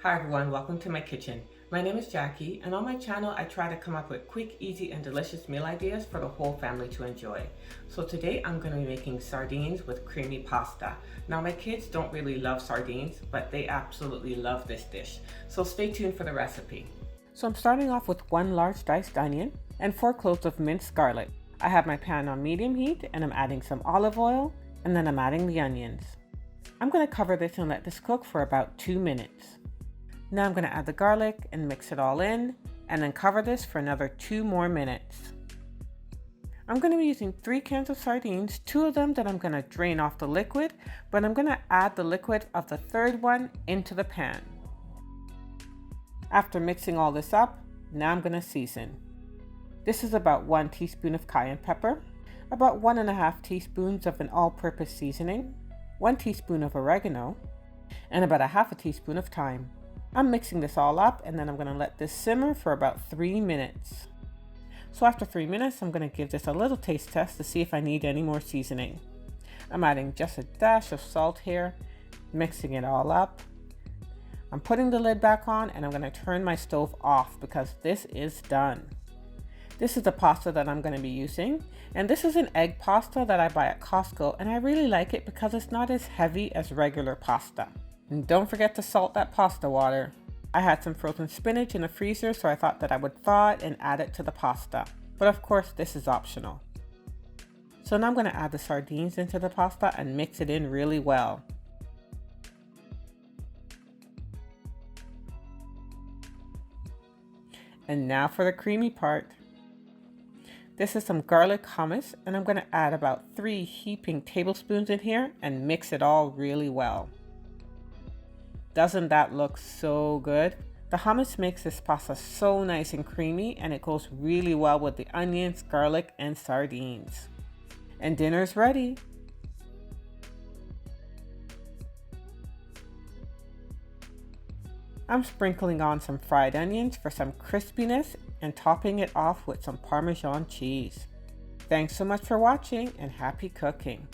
Hi everyone, welcome to my kitchen. My name is Jackie, and on my channel I try to come up with quick, easy, and delicious meal ideas for the whole family to enjoy. So today I'm going to be making sardines with creamy pasta. Now my kids don't really love sardines, but they absolutely love this dish. So stay tuned for the recipe. So I'm starting off with 1 large diced onion and 4 cloves of minced garlic. I have my pan on medium heat and I'm adding some olive oil, and then I'm adding the onions. I'm going to cover this and let this cook for about 2 minutes. Now I'm going to add the garlic and mix it all in, and then cover this for another 2 more minutes. I'm going to be using 3 cans of sardines, 2 of them that I'm going to drain off the liquid, but I'm going to add the liquid of the 3rd one into the pan. After mixing all this up, now I'm going to season. This is about 1 teaspoon of cayenne pepper, about 1.5 teaspoons of an all-purpose seasoning, 1 teaspoon of oregano, and about 1/2 teaspoon of thyme. I'm mixing this all up, and then I'm going to let this simmer for about 3 minutes. So after 3 minutes, I'm going to give this a little taste test to see if I need any more seasoning. I'm adding just a dash of salt here, mixing it all up. I'm putting the lid back on, and I'm going to turn my stove off because this is done. This is the pasta that I'm going to be using, and this is an egg pasta that I buy at Costco, and I really like it because it's not as heavy as regular pasta. And don't forget to salt that pasta water. I had some frozen spinach in the freezer, so I thought that I would thaw it and add it to the pasta. But of course, this is optional. So now I'm going to add the sardines into the pasta and mix it in really well. And now for the creamy part. This is some garlic hummus, and I'm going to add about 3 heaping tablespoons in here and mix it all really well. Doesn't that look so good? The hummus makes this pasta so nice and creamy, and it goes really well with the onions, garlic, and sardines. And dinner's ready. I'm sprinkling on some fried onions for some crispiness and topping it off with some Parmesan cheese. Thanks so much for watching, and happy cooking.